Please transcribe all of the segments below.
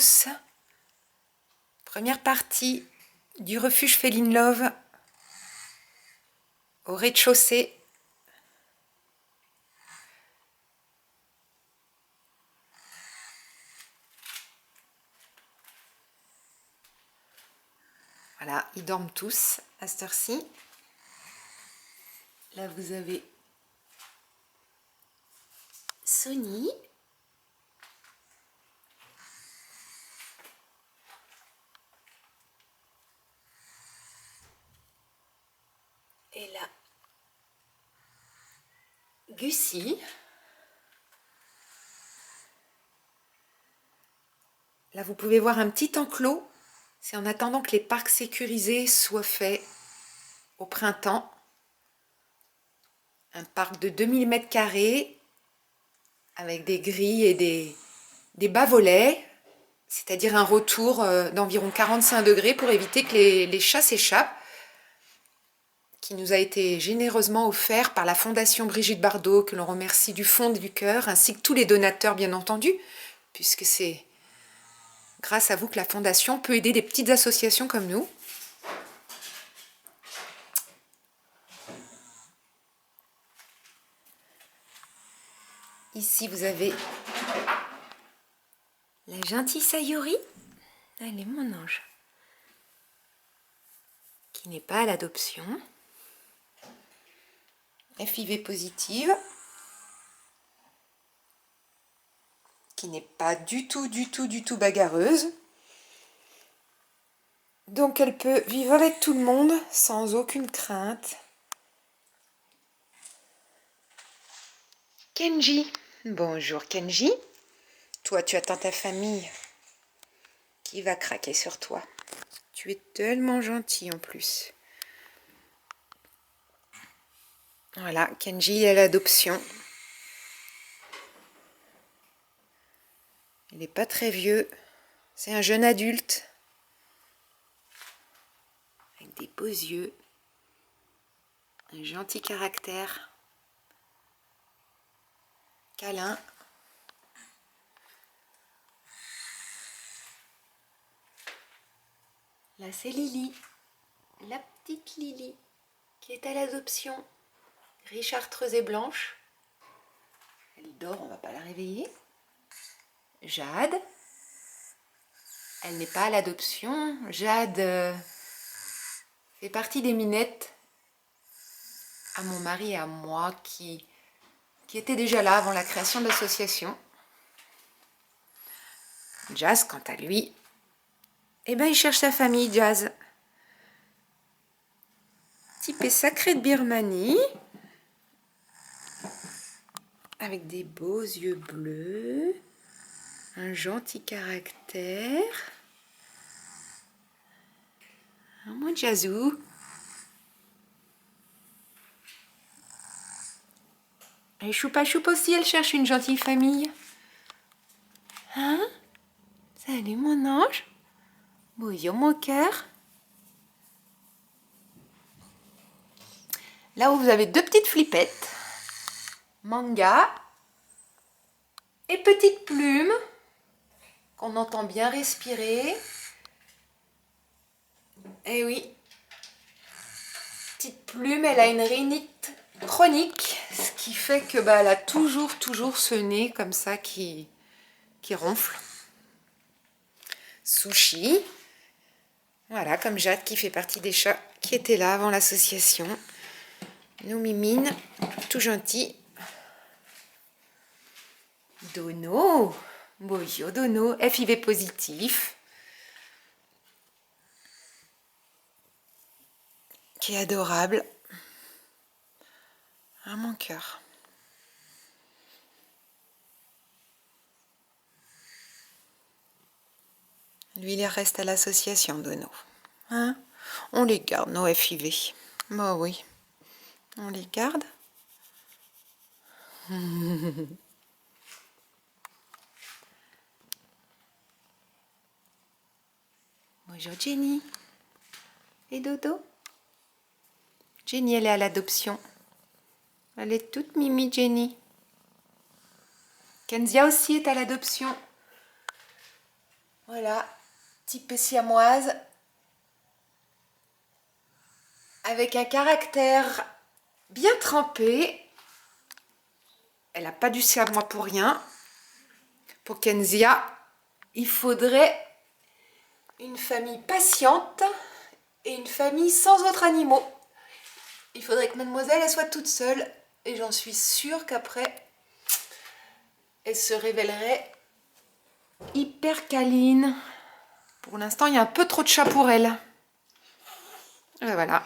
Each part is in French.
tous. Première partie du refuge Féline Love au rez-de-chaussée. Voilà, ils dorment tous à cette heure-ci. Là, vous avez Sony. Et là, Gussie. Là, vous pouvez voir un petit enclos. C'est en attendant que les parcs sécurisés soient faits au printemps. Un parc de 2000 m² avec des grilles et des bas-volets, c'est-à-dire un retour d'environ 45 degrés pour éviter que les chats s'échappent, qui nous a été généreusement offert par la Fondation Brigitte Bardot, que l'on remercie du fond du cœur, ainsi que tous les donateurs bien entendu, puisque c'est grâce à vous que la Fondation peut aider des petites associations comme nous. Ici, vous avez la gentille Sayuri. Elle est mon ange. Qui n'est pas à l'adoption. FIV positive. Qui n'est pas du tout bagarreuse. Donc elle peut vivre avec tout le monde sans aucune crainte. Kenji. Bonjour Kenji. Toi, tu attends ta famille qui va craquer sur toi. Tu es tellement gentil en plus. Voilà, Kenji est à l'adoption. Il n'est pas très vieux. C'est un jeune adulte. Avec des beaux yeux. Un gentil caractère. Câlin. Là, c'est Lily, la petite Lily, qui est à l'adoption. Gris chartreuse et blanche. Elle dort, on ne va pas la réveiller. Jade. Elle n'est pas à l'adoption. Jade fait partie des minettes à mon mari et à moi qui étaient déjà là avant la création de l'association. Jazz, quant à lui, eh ben, il cherche sa famille, Jazz. Type sacré de Birmanie, avec des beaux yeux bleus, un gentil caractère. Mon Jazou. Et Choupa Choupa aussi, elle cherche une gentille famille. Hein? Salut mon ange. Bonjour mon cœur. Là où vous avez deux petites flippettes. Manga. Et petite plume. Qu'on entend bien respirer. Eh oui. Petite plume, elle a une rhinite chronique. Ce qui fait que elle a toujours ce nez comme ça qui ronfle. Sushi. Voilà, comme Jade qui fait partie des chats qui étaient là avant l'association. Nous mimine, tout gentil. Dono. Bonjour Dono, FIV positif. Qui est adorable. À mon cœur. Lui, il reste à l'association Dono. Hein? On les garde, nos FIV. Bah oui. On les garde. Bonjour Jenny. Et Dodo? Jenny, elle est à l'adoption. Elle est toute mimi, Jenny. Kenzia aussi est à l'adoption. Voilà, type siamoise. Avec un caractère bien trempé. Elle n'a pas du siamois pour rien. Pour Kenzia, il faudrait une famille patiente et une famille sans autres animaux. Il faudrait que mademoiselle elle soit toute seule et j'en suis sûre qu'après elle se révélerait hyper câline. Pour l'instant il y a un peu trop de chat pour elle. Et ben voilà.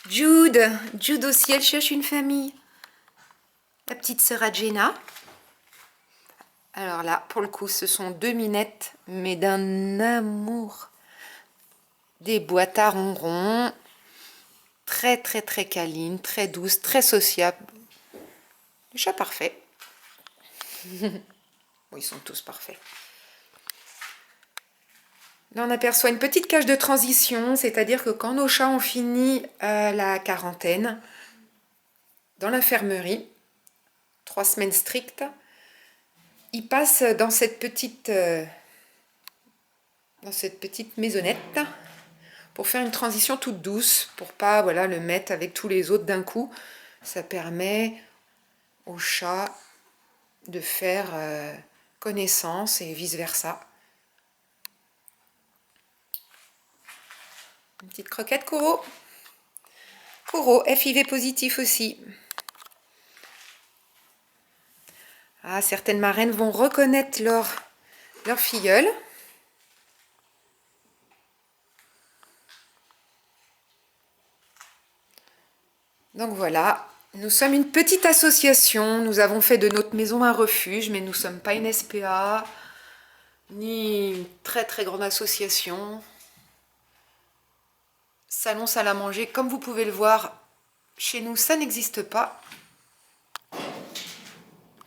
Jude aussi elle cherche une famille. La petite sœur à Jenna. Alors là pour le coup ce sont deux minettes mais d'un amour. Des boîtes à ronrons. Très très très câline, très douce, très sociable. Le chat parfait. Bon, ils sont tous parfaits. Là, on aperçoit une petite cage de transition, c'est-à-dire que quand nos chats ont fini la quarantaine, dans l'infirmerie, 3 semaines strictes, ils passent dans cette petite maisonnette pour faire une transition toute douce, pour pas voilà, le mettre avec tous les autres d'un coup. Ça permet aux chats de faire connaissance et vice-versa. Une petite croquette Koro. Koro, FIV positif aussi. Ah, certaines marraines vont reconnaître leur filleule. Donc voilà, nous sommes une petite association. Nous avons fait de notre maison un refuge, mais nous ne sommes pas une SPA, ni une très très grande association. Salon salle à manger, comme vous pouvez le voir, chez nous ça n'existe pas.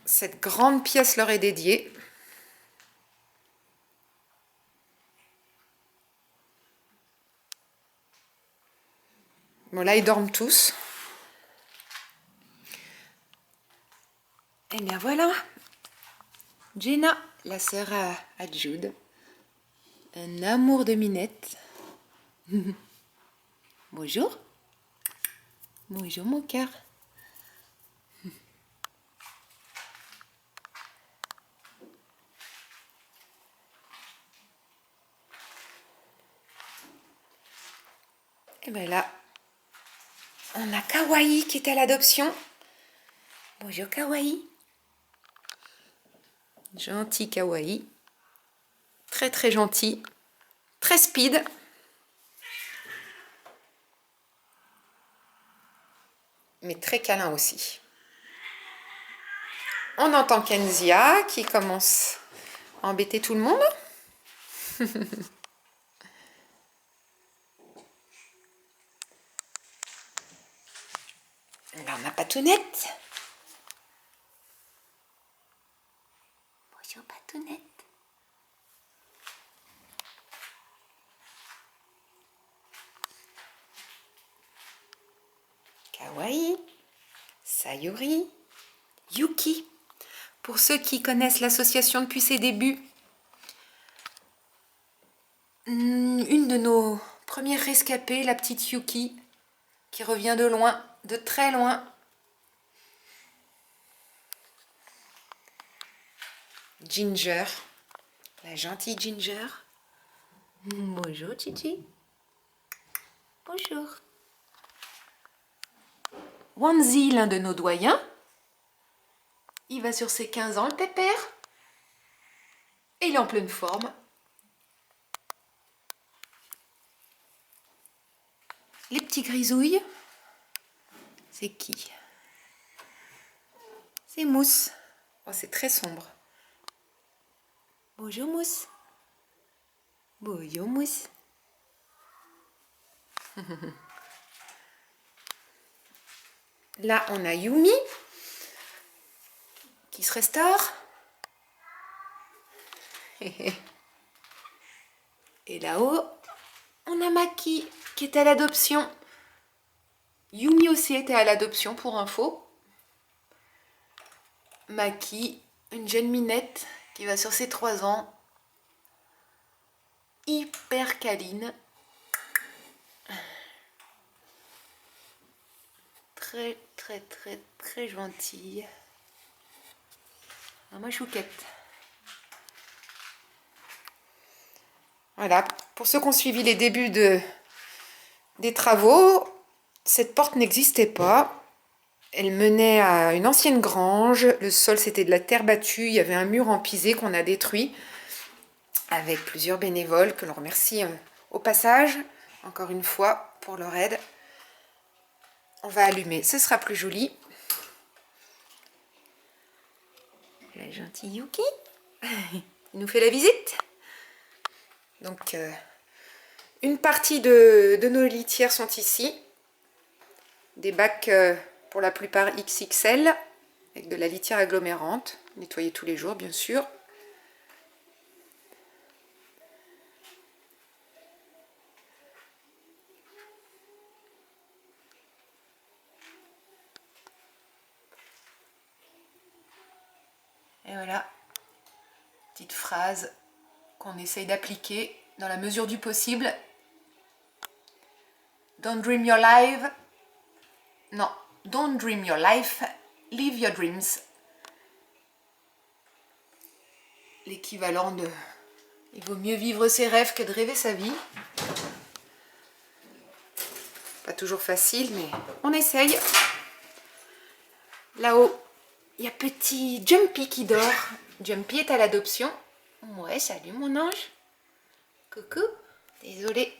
Cette grande pièce leur est dédiée. Bon là ils dorment tous. Et bien voilà, Jenna, la sœur à Jude. Un amour de minette. Bonjour. Bonjour mon cœur. Et bien là, on a Kawaii qui est à l'adoption. Bonjour Kawaii. Gentil Kawaii. Très très gentil. Très speed. Mais très câlin aussi. On entend Kenzia qui commence à embêter tout le monde. Là, on a Patounette. Bonjour Patounette. Kawaii. Sayuri. Yuki. Pour ceux qui connaissent l'association depuis ses débuts, une de nos premières rescapées, la petite Yuki, qui revient de loin, de très loin. Ginger, la gentille Ginger. Bonjour Chichi. Bonjour. Wanzi, l'un de nos doyens. Il va sur ses 15 ans, le pépère. Et il est en pleine forme. Les petits grisouilles. C'est qui? C'est Mousse. Oh, c'est très sombre. Bonjour Mousse. Bonjour Mousse. Là, on a Yumi qui se restaure. Et là-haut, on a Maki qui est à l'adoption. Yumi aussi était à l'adoption pour info. Maki Une jeune minette qui va sur ses 3 ans. Hyper câline. Très très très très gentille. Ah, moi chouquette. Voilà, pour ceux qui ont suivi les débuts des travaux, cette porte n'existait pas. Elle menait à une ancienne grange. Le sol, c'était de la terre battue. Il y avait un mur en pisé qu'on a détruit avec plusieurs bénévoles que l'on remercie au passage, encore une fois, pour leur aide. On va allumer, ce sera plus joli. La gentille Yuki, il nous fait la visite. Donc, une partie de nos litières sont ici. Des bacs pour la plupart XXL, avec de la litière agglomérante, nettoyée tous les jours bien sûr. Et voilà, petite phrase qu'on essaye d'appliquer dans la mesure du possible. Don't dream your life. Non, don't dream your life, live your dreams. L'équivalent de il vaut mieux vivre ses rêves que de rêver sa vie. Pas toujours facile, mais on essaye. Là-haut, il y a petit Jumpy qui dort. Jumpy est à l'adoption. Ouais, salut mon ange. Coucou. Désolée.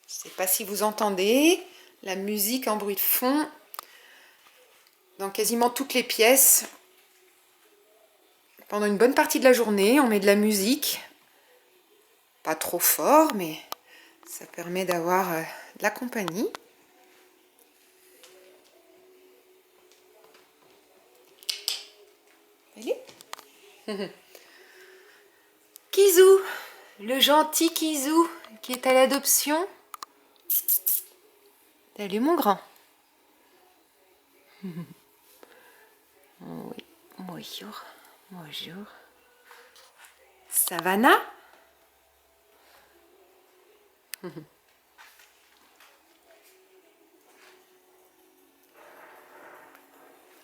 Je ne sais pas si vous entendez la musique en bruit de fond dans quasiment toutes les pièces. Pendant une bonne partie de la journée, on met de la musique. Pas trop fort, mais ça permet d'avoir de la compagnie. Allez. Kizou, le gentil Kizou qui est à l'adoption. Salut mon grand. Oui, bonjour, bonjour. Savannah.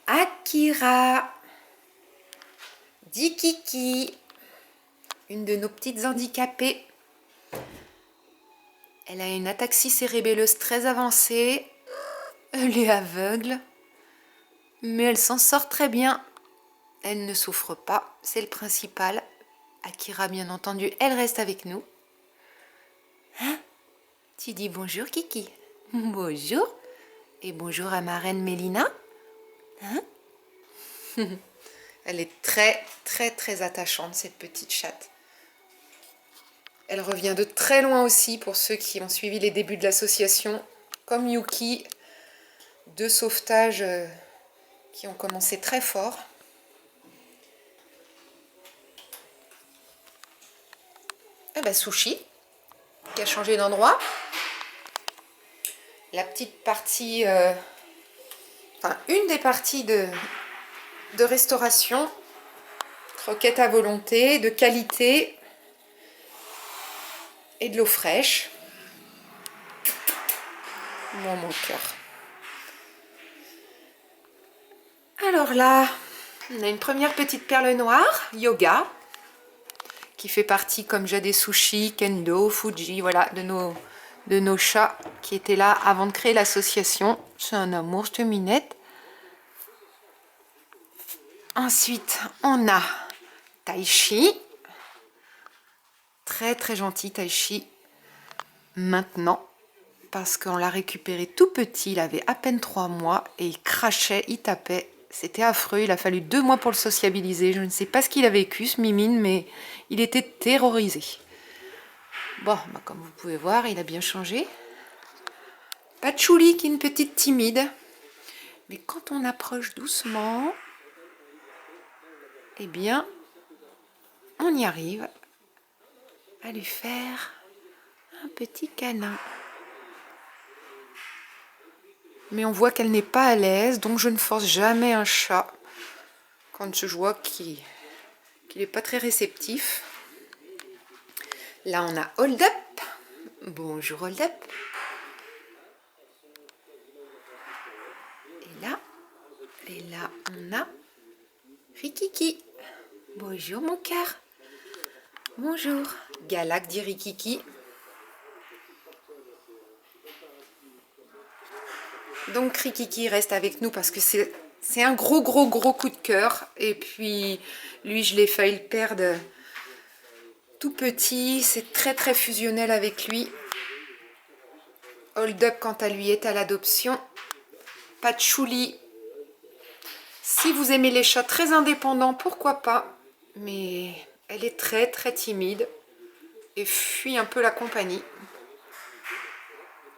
Akira. Dikiki. Une de nos petites handicapées. Elle a une ataxie cérébelleuse très avancée. Elle est aveugle. Mais elle s'en sort très bien. Elle ne souffre pas, c'est le principal. Akira, bien entendu, elle reste avec nous. Hein? Tu dis bonjour, Kiki. Bonjour. Et bonjour à ma reine Mélina. Hein? Elle est très, très, très attachante, cette petite chatte. Elle revient de très loin aussi, pour ceux qui ont suivi les débuts de l'association, comme Yuki, 2 sauvetages qui ont commencé très fort. Eh ben, Sushi, qui a changé d'endroit. La petite partie, enfin une des parties de restauration, croquettes à volonté, de qualité et de l'eau fraîche. Mon cœur. Alors là, on a une première petite perle noire, Yoga, qui fait partie, comme j'ai des sushis, Kendo, Fuji, voilà, de nos chats qui étaient là avant de créer l'association. C'est un amour, cette minette. Ensuite, on a Taichi. Très très gentil Taichi. Maintenant, parce qu'on l'a récupéré tout petit, il avait à peine 3 mois et il crachait, il tapait. C'était affreux, il a fallu 2 mois pour le sociabiliser. Je ne sais pas ce qu'il a vécu, ce mimine, mais il était terrorisé. Bon, bah comme vous pouvez voir, il a bien changé. Patchouli, qui est une petite timide. Mais quand on approche doucement, eh bien, on y arrive. à lui faire un petit câlin. Mais on voit qu'elle n'est pas à l'aise, donc je ne force jamais un chat quand je vois qu'il n'est pas très réceptif. Là, on a Hold Up. Bonjour Hold Up. Et là, on a Rikiki. Bonjour mon cœur. Bonjour. Galak dit Rikiki. Donc Rikiki reste avec nous parce que c'est un gros coup de cœur. Et puis lui, je l'ai failli le perdre tout petit. C'est très fusionnel avec lui. Hold Up, quant à lui, est à l'adoption. Patchouli. Si vous aimez les chats très indépendants, pourquoi pas. Mais elle est très timide et fuit un peu la compagnie.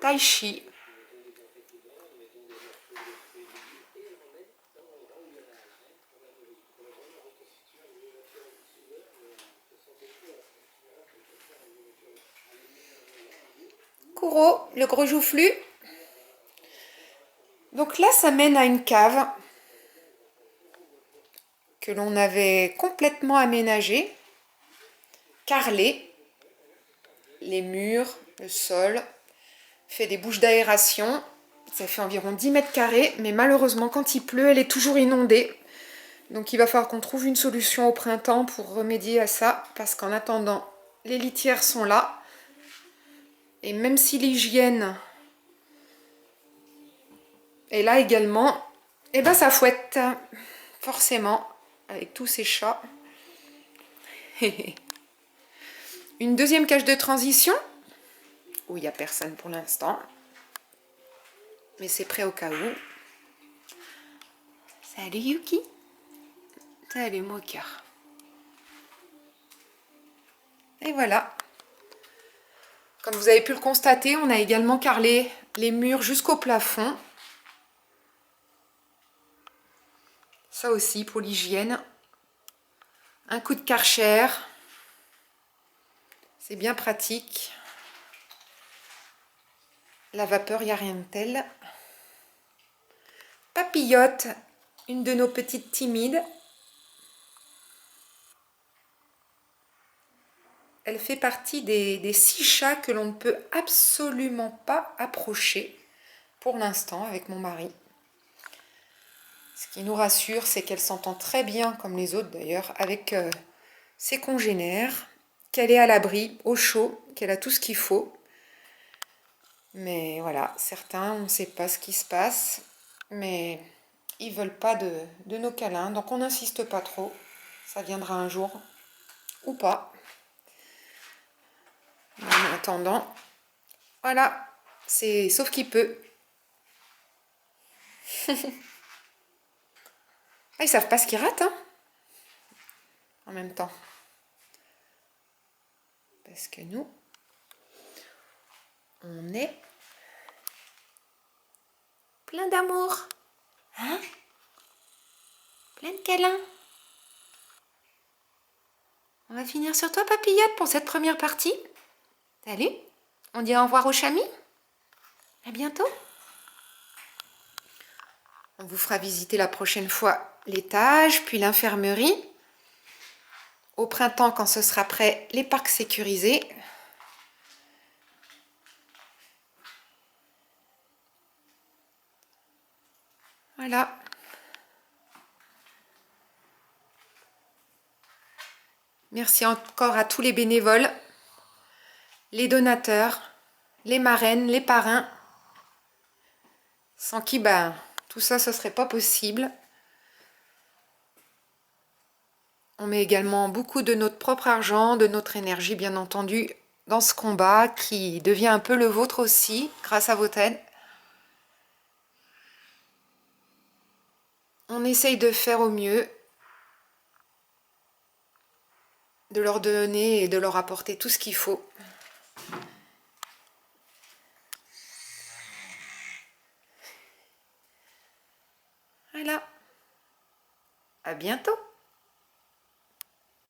Taichi. Kuro, le gros joufflu. Donc là, ça mène à une cave que l'on avait complètement aménagée, carrelée. Les murs, le sol, fait des bouches d'aération. Ça fait environ 10 mètres carrés, mais malheureusement, quand il pleut, elle est toujours inondée. Donc il va falloir qu'on trouve une solution au printemps pour remédier à ça, parce qu'en attendant, les litières sont là. Et même si l'hygiène est là également, et ben ça fouette, forcément, avec tous ces chats. Une deuxième cage de transition, où il n'y a personne pour l'instant, mais c'est prêt au cas où. Salut Yuki. Salut mon cœur. Et voilà. Comme vous avez pu le constater, on a également carrelé les murs jusqu'au plafond. Ça aussi pour l'hygiène. Un coup de Karcher. C'est bien pratique. La vapeur, il n'y a rien de tel. Papillote, une de nos petites timides. Elle fait partie des 6 chats que l'on ne peut absolument pas approcher pour l'instant avec mon mari. Ce qui nous rassure, c'est qu'elle s'entend très bien, comme les autres d'ailleurs, avec ses congénères, qu'elle est à l'abri, au chaud, qu'elle a tout ce qu'il faut. Mais voilà, certains, on ne sait pas ce qui se passe, mais ils ne veulent pas de nos câlins, donc on n'insiste pas trop. Ça viendra un jour, ou pas. En attendant, voilà, c'est sauf qu'il peut. Ah, ils savent pas ce qu'ils ratent, hein, en même temps. Parce que nous, on est plein d'amour. Hein? Plein de câlins. On va finir sur toi, papillote, pour cette première partie. Salut. On dit au revoir aux chamis. À bientôt. On vous fera visiter la prochaine fois l'étage, puis l'infirmerie. Au printemps, quand ce sera prêt, les parcs sécurisés. Voilà. Merci encore à tous les bénévoles, les donateurs, les marraines, les parrains, sans qui tout ça, ce ne serait pas possible. On met également beaucoup de notre propre argent, de notre énergie, bien entendu, dans ce combat qui devient un peu le vôtre aussi, grâce à votre aide. On essaye de faire au mieux, de leur donner et de leur apporter tout ce qu'il faut. Voilà. À bientôt.